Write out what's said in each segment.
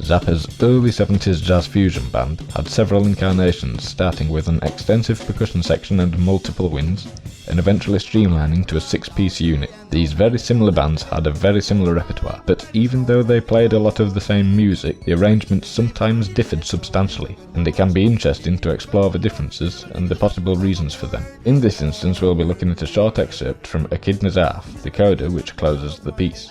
Zappa's early 70s jazz fusion band had several incarnations, starting with an extensive percussion section and multiple winds, and eventually streamlining to a 6-piece unit. These very similar bands had a very similar repertoire, but even though they played a lot of the same music, the arrangements sometimes differed substantially, and it can be interesting to explore the differences and the possible reasons for them. In this instance, we'll be looking at a short excerpt from Echidna's Half, the coda which closes the piece.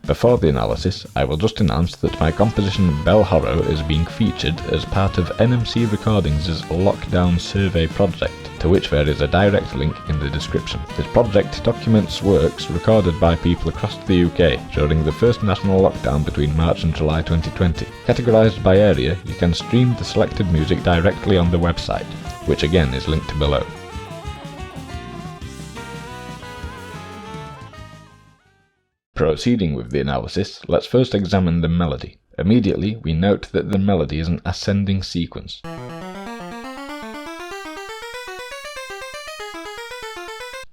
Before the analysis, I will just announce that my composition Bell Horror is being featured as part of NMC Recordings' Lockdown Survey project, to which there is a direct link in the description. This project documents works recorded by people across the UK during the first national lockdown between March and July 2020. Categorised by area, you can stream the selected music directly on the website, which again is linked below. Proceeding with the analysis, let's first examine the melody. Immediately, we note that the melody is an ascending sequence.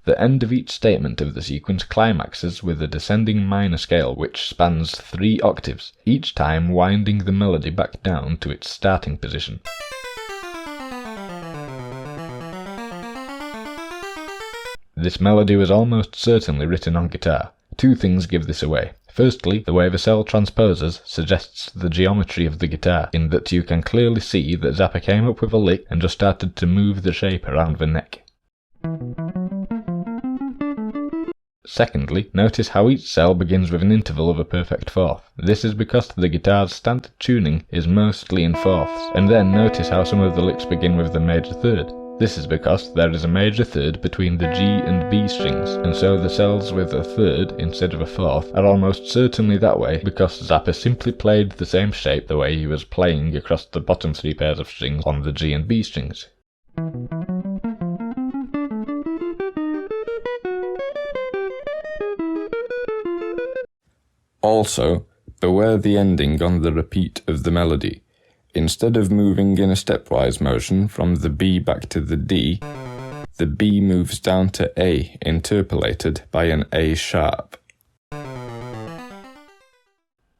The end of each statement of the sequence climaxes with a descending minor scale which spans 3 octaves, each time winding the melody back down to its starting position. This melody was almost certainly written on guitar. 2 things give this away. Firstly, the way the cell transposes suggests the geometry of the guitar, in that you can clearly see that Zappa came up with a lick and just started to move the shape around the neck. Secondly, notice how each cell begins with an interval of a perfect fourth. This is because the guitar's standard tuning is mostly in fourths, and then notice how some of the licks begin with the major third. This is because there is a major third between the G and B strings, and so the cells with a third instead of a fourth are almost certainly that way because Zappa simply played the same shape the way he was playing across the bottom 3 pairs of strings on the G and B strings. Also, beware the ending on the repeat of the melody. Instead of moving in a stepwise motion from the B back to the D, the B moves down to A, interpolated by an A sharp.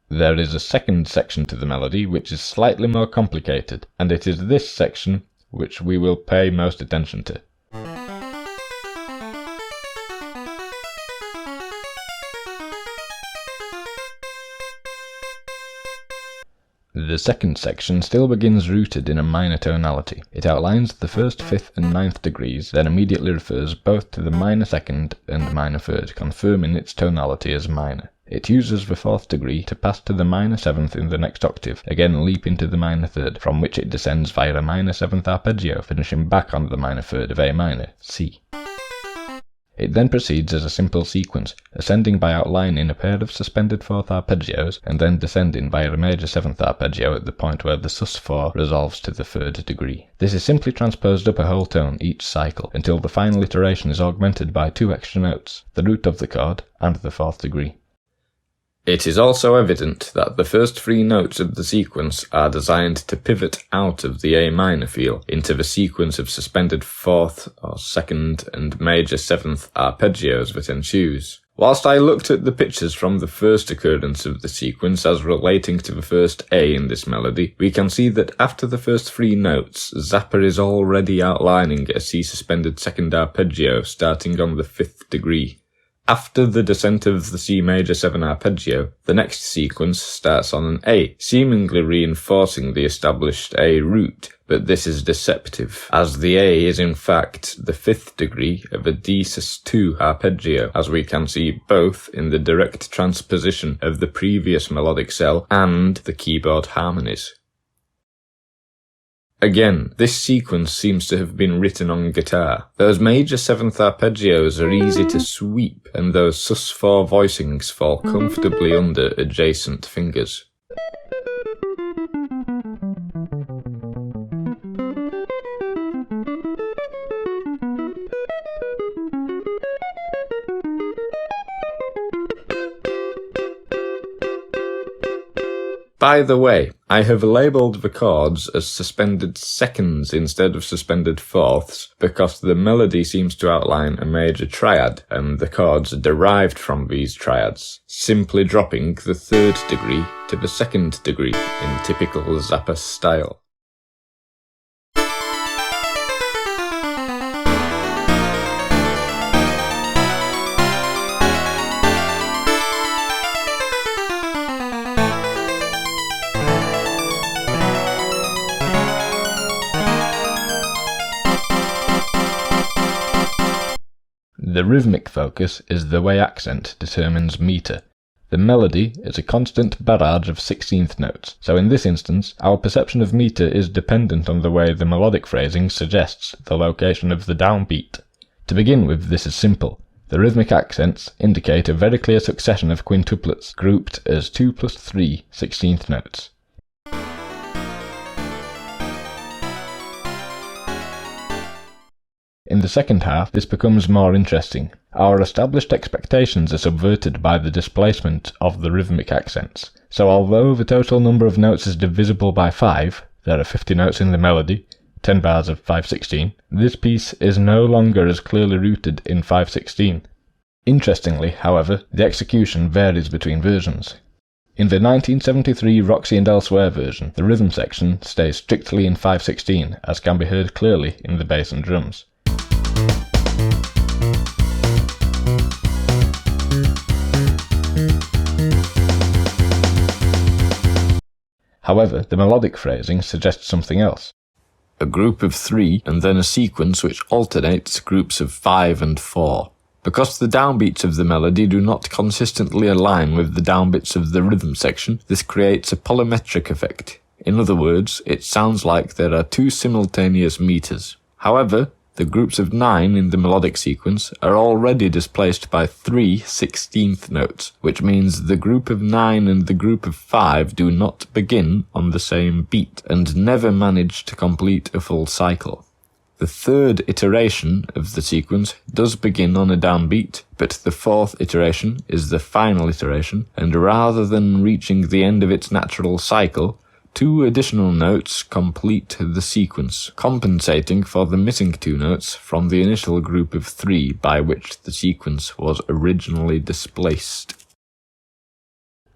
There is a second section to the melody which is slightly more complicated, and it is this section which we will pay most attention to. The second section still begins rooted in a minor tonality. It outlines the first, 5th and 9th degrees, then immediately refers both to the minor 2nd and minor 3rd, confirming its tonality as minor. It uses the 4th degree to pass to the minor 7th in the next octave, again leaping to the minor 3rd, from which it descends via a minor 7th arpeggio, finishing back on the minor 3rd of A minor, C. It then proceeds as a simple sequence, ascending by outlining a pair of suspended 4th arpeggios, and then descending via a major 7th arpeggio at the point where the sus4 resolves to the 3rd degree. This is simply transposed up a whole tone each cycle, until the final iteration is augmented by 2 extra notes, the root of the chord and the 4th degree. It is also evident that the first 3 notes of the sequence are designed to pivot out of the A minor feel into the sequence of suspended 4th or 2nd and major 7th arpeggios that ensues. Whilst I looked at the pictures from the first occurrence of the sequence as relating to the first A in this melody, we can see that after the first 3 notes, Zappa is already outlining a C suspended 2nd arpeggio starting on the 5th degree. After the descent of the C major 7 arpeggio, the next sequence starts on an A, seemingly reinforcing the established A root, but this is deceptive, as the A is in fact the 5th degree of a D sus2 arpeggio, as we can see both in the direct transposition of the previous melodic cell and the keyboard harmonies. Again, this sequence seems to have been written on guitar. Those major 7th arpeggios are easy to sweep, and those sus4 voicings fall comfortably under adjacent fingers. By the way, I have labelled the chords as suspended seconds instead of suspended fourths because the melody seems to outline a major triad and the chords are derived from these triads, simply dropping the third degree to the second degree in typical Zappa style. The rhythmic focus is the way accent determines meter. The melody is a constant barrage of 16th notes, so in this instance, our perception of meter is dependent on the way the melodic phrasing suggests the location of the downbeat. To begin with, this is simple. The rhythmic accents indicate a very clear succession of quintuplets, grouped as 2 plus 3 16th notes. In the second half, this becomes more interesting. Our established expectations are subverted by the displacement of the rhythmic accents. So although the total number of notes is divisible by 5, there are 50 notes in the melody, 10 bars of 5/16, this piece is no longer as clearly rooted in 5/16. Interestingly, however, the execution varies between versions. In the 1973 Roxy and Elsewhere version, the rhythm section stays strictly in 5/16, as can be heard clearly in the bass and drums. However, the melodic phrasing suggests something else. A group of 3 and then a sequence which alternates groups of 5 and 4. Because the downbeats of the melody do not consistently align with the downbeats of the rhythm section, this creates a polymetric effect. In other words, it sounds like there are 2 simultaneous meters. However, the groups of 9 in the melodic sequence are already displaced by 3 16th notes, which means the group of 9 and the group of 5 do not begin on the same beat, and never manage to complete a full cycle. The third iteration of the sequence does begin on a downbeat, but the fourth iteration is the final iteration, and rather than reaching the end of its natural cycle, 2 additional notes complete the sequence, compensating for the missing 2 notes from the initial group of 3 by which the sequence was originally displaced.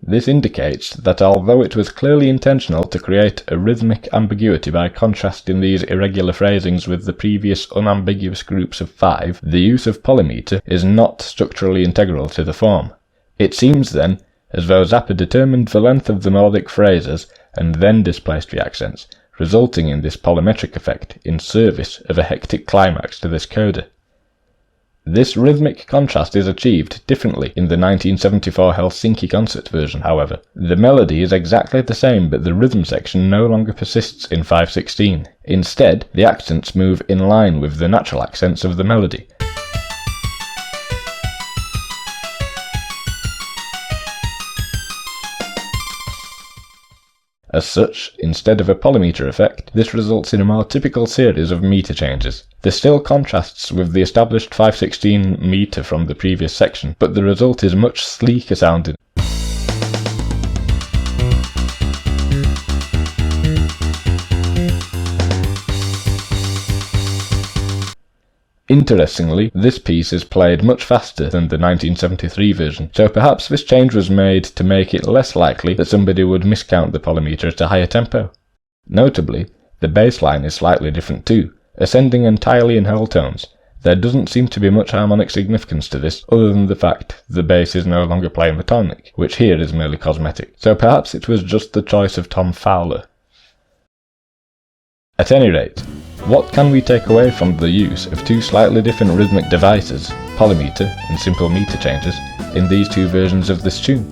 This indicates that although it was clearly intentional to create a rhythmic ambiguity by contrasting these irregular phrasings with the previous unambiguous groups of 5, the use of polymeter is not structurally integral to the form. It seems then as though Zappa determined the length of the melodic phrases and then displaced the accents, resulting in this polymetric effect in service of a hectic climax to this coda. This rhythmic contrast is achieved differently in the 1974 Helsinki concert version, however. The melody is exactly the same, but the rhythm section no longer persists in 5/16. Instead, the accents move in line with the natural accents of the melody. As such, instead of a polymeter effect, this results in a more typical series of meter changes. This still contrasts with the established 5/16 meter from the previous section, but the result is much sleeker sounding. Interestingly, this piece is played much faster than the 1973 version, so perhaps this change was made to make it less likely that somebody would miscount the polymeter at a higher tempo. Notably, the bass line is slightly different too, ascending entirely in whole tones. There doesn't seem to be much harmonic significance to this, other than the fact the bass is no longer playing the tonic, which here is merely cosmetic, so perhaps it was just the choice of Tom Fowler. At any rate, what can we take away from the use of 2 slightly different rhythmic devices, polymeter and simple meter changes, in these 2 versions of this tune?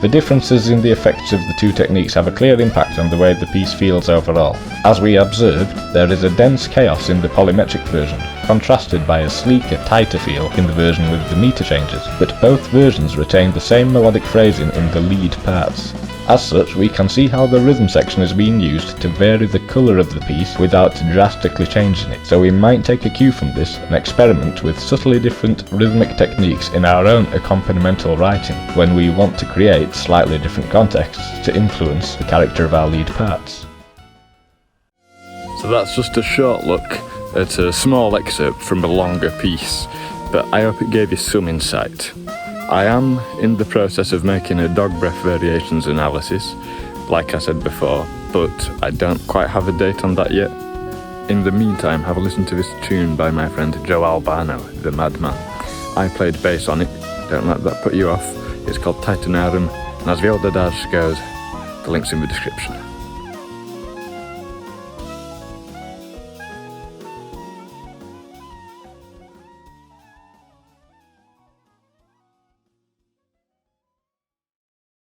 The differences in the effects of the 2 techniques have a clear impact on the way the piece feels overall. As we observed, there is a dense chaos in the polymetric version, contrasted by a sleeker, tighter feel in the version with the meter changes, but both versions retain the same melodic phrasing in the lead parts. As such, we can see how the rhythm section is being used to vary the colour of the piece without drastically changing it, so we might take a cue from this and experiment with subtly different rhythmic techniques in our own accompanimental writing when we want to create slightly different contexts to influence the character of our lead parts. So that's just a short look at a small excerpt from a longer piece, but I hope it gave you some insight. I am in the process of making a dog breath variations analysis, like I said before, but I don't quite have a date on that yet. In the meantime, have a listen to this tune by my friend Joe Albano, the Madman. I played bass on it, don't let that put you off. It's called Titanarum, and as the old adage goes, the link's in the description.